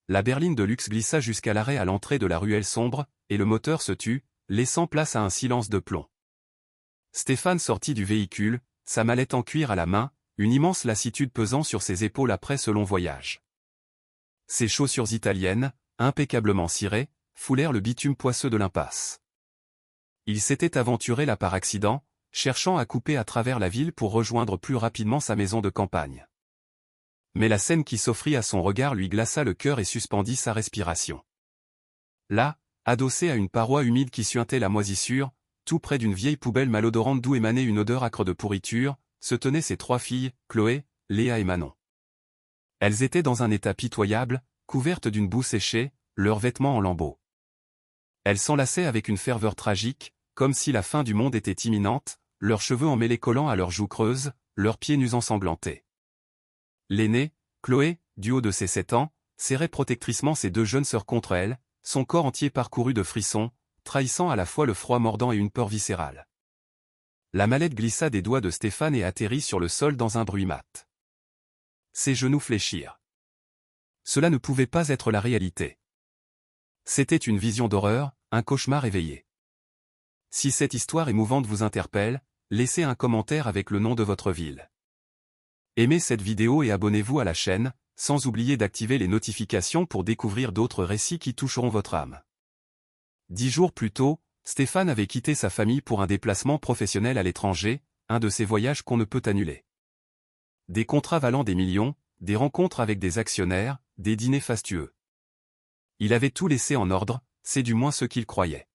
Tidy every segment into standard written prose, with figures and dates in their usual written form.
la berline de luxe glissa jusqu'à l'arrêt à l'entrée de la ruelle sombre, et le moteur se tut, laissant place à un silence de plomb. Stéphane sortit du véhicule, sa mallette en cuir à la main, une immense lassitude pesant sur ses épaules après ce long voyage. Ses chaussures italiennes, impeccablement cirées, foulèrent le bitume poisseux de l'impasse. Il s'était aventuré là par accident, cherchant à couper à travers la ville pour rejoindre plus rapidement sa maison de campagne. Mais la scène qui s'offrit à son regard lui glaça le cœur et suspendit sa respiration. Là, adossé à une paroi humide qui suintait la moisissure, tout près d'une vieille poubelle malodorante d'où émanait une odeur âcre de pourriture, se tenaient ses 3 filles, Chloé, Léa et Manon. Elles étaient dans un état pitoyable, couvertes d'une boue séchée, leurs vêtements en lambeaux. Elles s'enlaçaient avec une ferveur tragique, comme si la fin du monde était imminente, leurs cheveux emmêlés collant à leurs joues creuses, leurs pieds nus ensanglantés. L'aînée, Chloé, du haut de ses 7 ans, serrait protectriquement ses 2 jeunes sœurs contre elle, son corps entier parcouru de frissons, trahissant à la fois le froid mordant et une peur viscérale. La mallette glissa des doigts de Stéphane et atterrit sur le sol dans un bruit mat. Ses genoux fléchirent. Cela ne pouvait pas être la réalité. C'était une vision d'horreur, un cauchemar éveillé. Si cette histoire émouvante vous interpelle, laissez un commentaire avec le nom de votre ville. Aimez cette vidéo et abonnez-vous à la chaîne, sans oublier d'activer les notifications pour découvrir d'autres récits qui toucheront votre âme. 10 jours plus tôt, Stéphane avait quitté sa famille pour un déplacement professionnel à l'étranger, un de ces voyages qu'on ne peut annuler. Des contrats valant des millions, des rencontres avec des actionnaires, des dîners fastueux. Il avait tout laissé en ordre, c'est du moins ce qu'il croyait.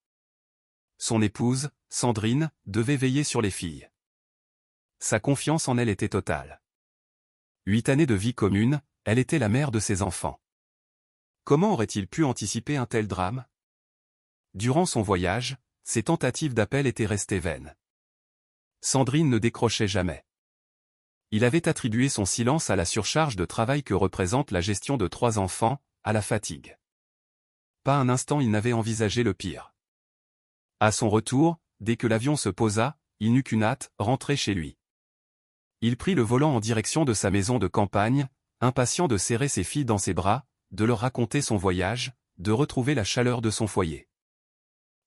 Son épouse, Sandrine, devait veiller sur les filles. Sa confiance en elle était totale. 8 années de vie commune, elle était la mère de ses enfants. Comment aurait-il pu anticiper un tel drame? Durant son voyage, ses tentatives d'appel étaient restées vaines. Sandrine ne décrochait jamais. Il avait attribué son silence à la surcharge de travail que représente la gestion de 3 enfants, à la fatigue. Pas un instant il n'avait envisagé le pire. À son retour, dès que l'avion se posa, il n'eut qu'une hâte, rentrer chez lui. Il prit le volant en direction de sa maison de campagne, impatient de serrer ses filles dans ses bras, de leur raconter son voyage, de retrouver la chaleur de son foyer.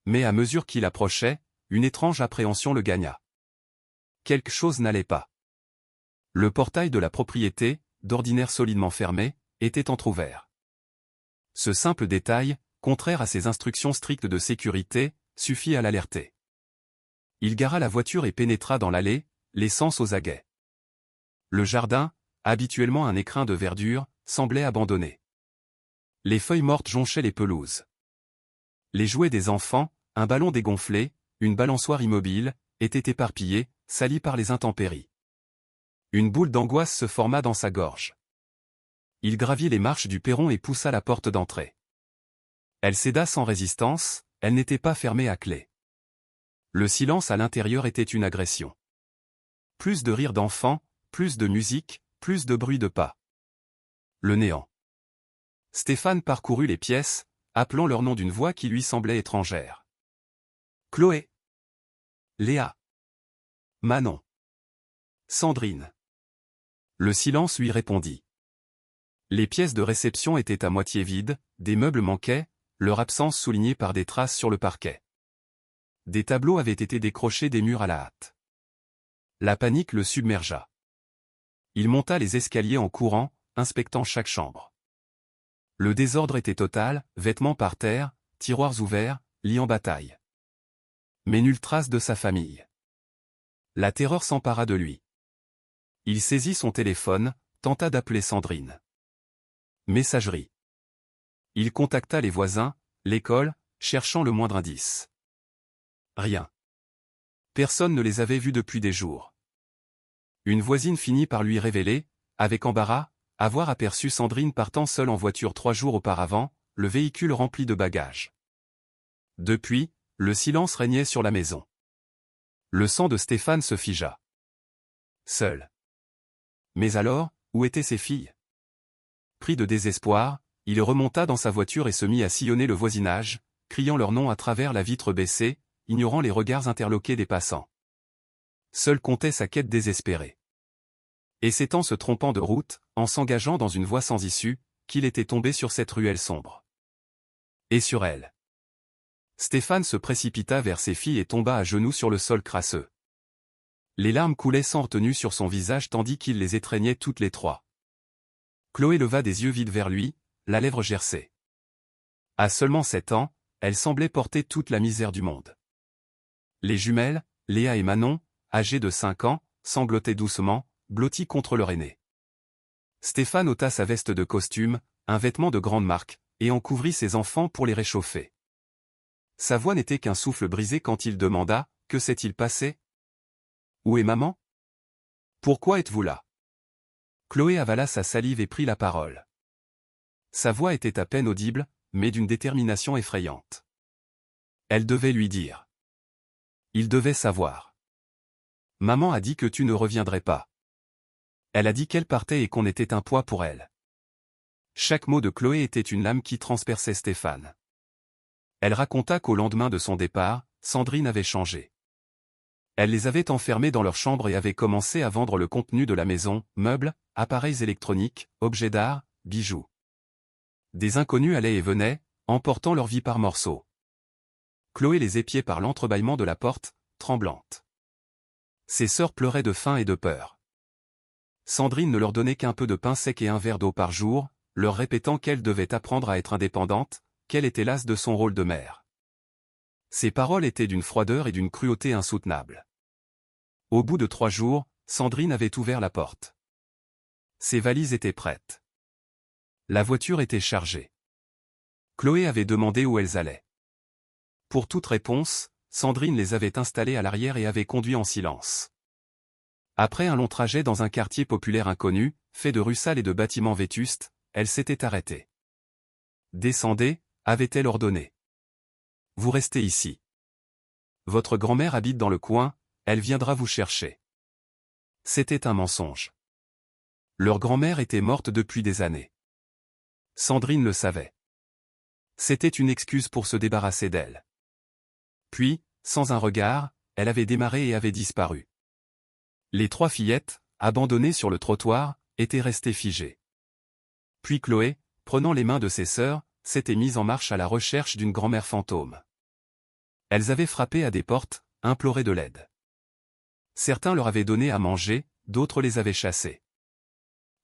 Mais à mesure qu'il approchait, une étrange appréhension le gagna. Quelque chose n'allait pas. Le portail de la propriété, d'ordinaire solidement fermé, était entrouvert. Ce simple détail, contraire à ses instructions strictes de sécurité, suffit à l'alerter. Il gara la voiture et pénétra dans l'allée, l'essence aux aguets. Le jardin, habituellement un écrin de verdure, semblait abandonné. Les feuilles mortes jonchaient les pelouses. Les jouets des enfants, un ballon dégonflé, une balançoire immobile, étaient éparpillés, salis par les intempéries. Une boule d'angoisse se forma dans sa gorge. Il gravit les marches du perron et poussa la porte d'entrée. Elle céda sans résistance, elle n'était pas fermée à clé. Le silence à l'intérieur était une agression. Plus de rires d'enfants, plus de musique, plus de bruit de pas. Le néant. Stéphane parcourut les pièces, appelant leur nom d'une voix qui lui semblait étrangère. Chloé. Léa. Manon. Sandrine. Le silence lui répondit. Les pièces de réception étaient à moitié vides, des meubles manquaient, leur absence soulignée par des traces sur le parquet. Des tableaux avaient été décrochés des murs à la hâte. La panique le submergea. Il monta les escaliers en courant, inspectant chaque chambre. Le désordre était total, vêtements par terre, tiroirs ouverts, lits en bataille. Mais nulle trace de sa famille. La terreur s'empara de lui. Il saisit son téléphone, tenta d'appeler Sandrine. Messagerie. Il contacta les voisins, l'école, cherchant le moindre indice. Rien. Personne ne les avait vus depuis des jours. Une voisine finit par lui révéler, avec embarras, avoir aperçu Sandrine partant seule en voiture 3 jours auparavant, le véhicule rempli de bagages. Depuis, le silence régnait sur la maison. Le sang de Stéphane se figea. Seul. Mais alors, où étaient ses filles? Pris de désespoir, il remonta dans sa voiture et se mit à sillonner le voisinage, criant leur nom à travers la vitre baissée, ignorant les regards interloqués des passants. Seul comptait sa quête désespérée. Et c'est en se trompant de route, en s'engageant dans une voie sans issue, qu'il était tombé sur cette ruelle sombre. Et sur elle. Stéphane se précipita vers ses filles et tomba à genoux sur le sol crasseux. Les larmes coulaient sans retenue sur son visage tandis qu'il les étreignait toutes les trois. Chloé leva des yeux vides vers lui, la lèvre gercée. À seulement 7 ans, elle semblait porter toute la misère du monde. Les jumelles, Léa et Manon, âgées de 5 ans, sanglotaient doucement, blotties contre leur aîné. Stéphane ôta sa veste de costume, un vêtement de grande marque, et en couvrit ses enfants pour les réchauffer. Sa voix n'était qu'un souffle brisé quand il demanda « Que s'est-il passé ? Où est maman ? Pourquoi êtes-vous là ?» Chloé avala sa salive et prit la parole. Sa voix était à peine audible, mais d'une détermination effrayante. Elle devait lui dire. Il devait savoir. Maman a dit que tu ne reviendrais pas. Elle a dit qu'elle partait et qu'on était un poids pour elle. Chaque mot de Chloé était une lame qui transperçait Stéphane. Elle raconta qu'au lendemain de son départ, Sandrine avait changé. Elle les avait enfermés dans leur chambre et avait commencé à vendre le contenu de la maison, meubles, appareils électroniques, objets d'art, bijoux. Des inconnus allaient et venaient, emportant leur vie par morceaux. Chloé les épiait par l'entrebâillement de la porte, tremblante. Ses sœurs pleuraient de faim et de peur. Sandrine ne leur donnait qu'un peu de pain sec et un verre d'eau par jour, leur répétant qu'elle devait apprendre à être indépendante, qu'elle était lasse de son rôle de mère. Ces paroles étaient d'une froideur et d'une cruauté insoutenables. Au bout de 3 jours, Sandrine avait ouvert la porte. Ses valises étaient prêtes. La voiture était chargée. Chloé avait demandé où elles allaient. Pour toute réponse, Sandrine les avait installées à l'arrière et avait conduit en silence. Après un long trajet dans un quartier populaire inconnu, fait de rues sales et de bâtiments vétustes, elle s'était arrêtée. « Descendez », avait-elle ordonné. « Vous restez ici. Votre grand-mère habite dans le coin, elle viendra vous chercher. » C'était un mensonge. Leur grand-mère était morte depuis des années. Sandrine le savait. C'était une excuse pour se débarrasser d'elle. Puis, sans un regard, elle avait démarré et avait disparu. Les 3 fillettes, abandonnées sur le trottoir, étaient restées figées. Puis Chloé, prenant les mains de ses sœurs, s'était mise en marche à la recherche d'une grand-mère fantôme. Elles avaient frappé à des portes, imploré de l'aide. Certains leur avaient donné à manger, d'autres les avaient chassés.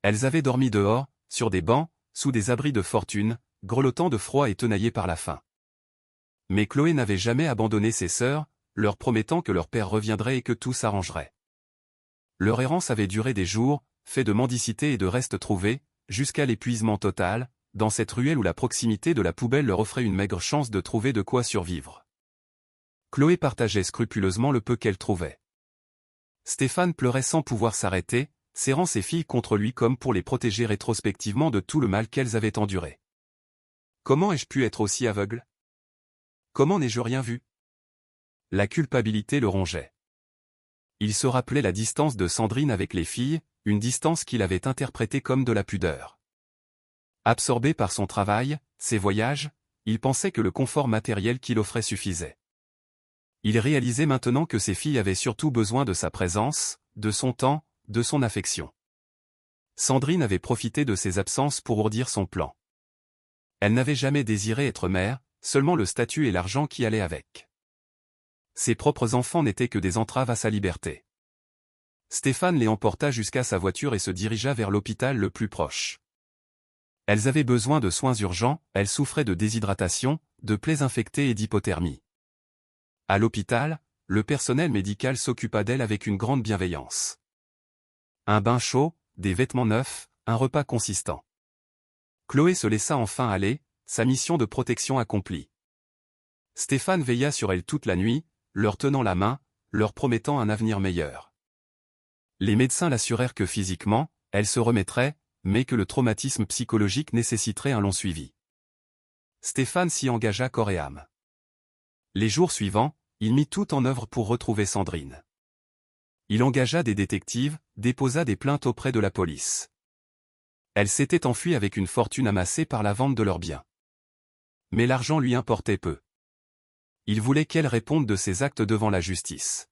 Elles avaient dormi dehors, sur des bancs, sous des abris de fortune, grelottant de froid et tenaillées par la faim. Mais Chloé n'avait jamais abandonné ses sœurs, leur promettant que leur père reviendrait et que tout s'arrangerait. Leur errance avait duré des jours, fait de mendicité et de restes trouvés, jusqu'à l'épuisement total, dans cette ruelle où la proximité de la poubelle leur offrait une maigre chance de trouver de quoi survivre. Chloé partageait scrupuleusement le peu qu'elle trouvait. Stéphane pleurait sans pouvoir s'arrêter, serrant ses filles contre lui comme pour les protéger rétrospectivement de tout le mal qu'elles avaient enduré. Comment ai-je pu être aussi aveugle ? Comment n'ai-je rien vu ? La culpabilité le rongeait. Il se rappelait la distance de Sandrine avec les filles, une distance qu'il avait interprétée comme de la pudeur. Absorbé par son travail, ses voyages, il pensait que le confort matériel qu'il offrait suffisait. Il réalisait maintenant que ses filles avaient surtout besoin de sa présence, de son temps, de son affection. Sandrine avait profité de ses absences pour ourdir son plan. Elle n'avait jamais désiré être mère, seulement le statut et l'argent qui allaient avec. Ses propres enfants n'étaient que des entraves à sa liberté. Stéphane les emporta jusqu'à sa voiture et se dirigea vers l'hôpital le plus proche. Elles avaient besoin de soins urgents, elles souffraient de déshydratation, de plaies infectées et d'hypothermie. À l'hôpital, le personnel médical s'occupa d'elles avec une grande bienveillance. Un bain chaud, des vêtements neufs, un repas consistant. Chloé se laissa enfin aller, sa mission de protection accomplie. Stéphane veilla sur elles toute la nuit, leur tenant la main, leur promettant un avenir meilleur. Les médecins l'assurèrent que physiquement, elles se remettraient, mais que le traumatisme psychologique nécessiterait un long suivi. Stéphane s'y engagea corps et âme. Les jours suivants, il mit tout en œuvre pour retrouver Sandrine. Il engagea des détectives, déposa des plaintes auprès de la police. Elle s'était enfuie avec une fortune amassée par la vente de leurs biens. Mais l'argent lui importait peu. Il voulait qu'elle réponde de ses actes devant la justice.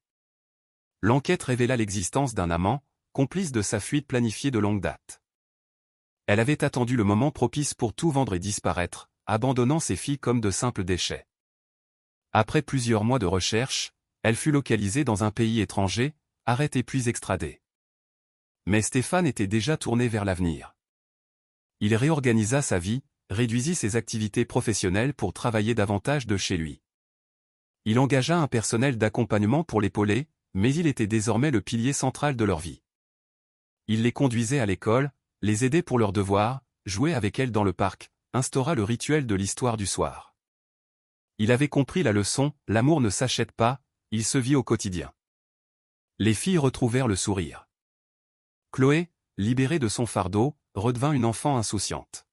L'enquête révéla l'existence d'un amant, complice de sa fuite planifiée de longue date. Elle avait attendu le moment propice pour tout vendre et disparaître, abandonnant ses filles comme de simples déchets. Après plusieurs mois de recherche, elle fut localisée dans un pays étranger, arrêtée puis extradée. Mais Stéphane était déjà tourné vers l'avenir. Il réorganisa sa vie, réduisit ses activités professionnelles pour travailler davantage de chez lui. Il engagea un personnel d'accompagnement pour l'épauler, mais il était désormais le pilier central de leur vie. Il les conduisait à l'école, les aidait pour leurs devoirs, jouait avec elles dans le parc, instaura le rituel de l'histoire du soir. Il avait compris la leçon, l'amour ne s'achète pas, il se vit au quotidien. Les filles retrouvèrent le sourire. Chloé, libérée de son fardeau, redevint une enfant insouciante.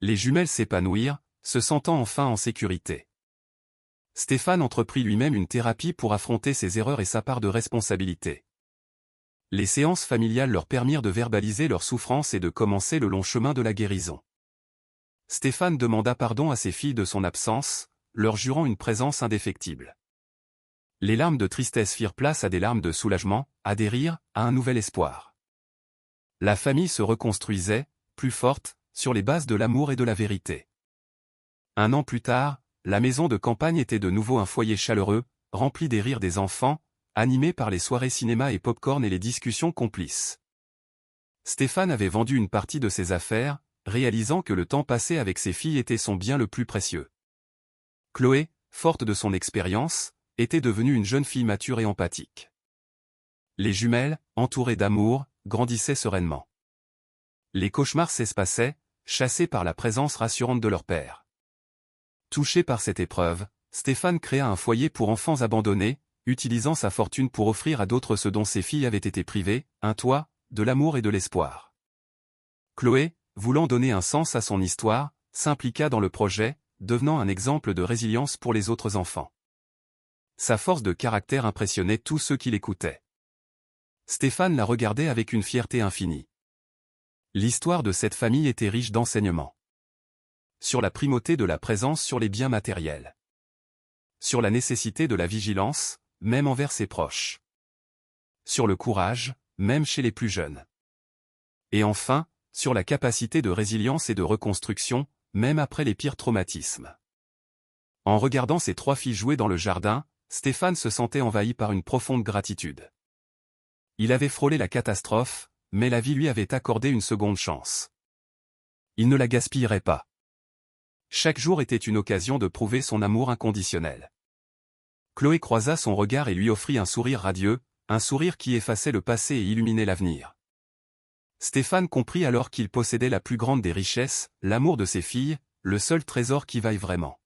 Les jumelles s'épanouirent, se sentant enfin en sécurité. Stéphane entreprit lui-même une thérapie pour affronter ses erreurs et sa part de responsabilité. Les séances familiales leur permirent de verbaliser leurs souffrances et de commencer le long chemin de la guérison. Stéphane demanda pardon à ses filles de son absence, leur jurant une présence indéfectible. Les larmes de tristesse firent place à des larmes de soulagement, à des rires, à un nouvel espoir. La famille se reconstruisait, plus forte, sur les bases de l'amour et de la vérité. Un an plus tard, la maison de campagne était de nouveau un foyer chaleureux, rempli des rires des enfants, animé par les soirées cinéma et pop-corn et les discussions complices. Stéphane avait vendu une partie de ses affaires, réalisant que le temps passé avec ses filles était son bien le plus précieux. Chloé, forte de son expérience, était devenue une jeune fille mature et empathique. Les jumelles, entourées d'amour, grandissaient sereinement. Les cauchemars s'espaçaient, chassés par la présence rassurante de leur père. Touché par cette épreuve, Stéphane créa un foyer pour enfants abandonnés, utilisant sa fortune pour offrir à d'autres ce dont ses filles avaient été privées, un toit, de l'amour et de l'espoir. Chloé, voulant donner un sens à son histoire, s'impliqua dans le projet, devenant un exemple de résilience pour les autres enfants. Sa force de caractère impressionnait tous ceux qui l'écoutaient. Stéphane la regardait avec une fierté infinie. L'histoire de cette famille était riche d'enseignements. Sur la primauté de la présence sur les biens matériels. Sur la nécessité de la vigilance, même envers ses proches. Sur le courage, même chez les plus jeunes. Et enfin, sur la capacité de résilience et de reconstruction, même après les pires traumatismes. En regardant ses trois filles jouer dans le jardin, Stéphane se sentait envahi par une profonde gratitude. Il avait frôlé la catastrophe, mais la vie lui avait accordé une seconde chance. Il ne la gaspillerait pas. Chaque jour était une occasion de prouver son amour inconditionnel. Chloé croisa son regard et lui offrit un sourire radieux, un sourire qui effaçait le passé et illuminait l'avenir. Stéphane comprit alors qu'il possédait la plus grande des richesses, l'amour de ses filles, le seul trésor qui vaille vraiment.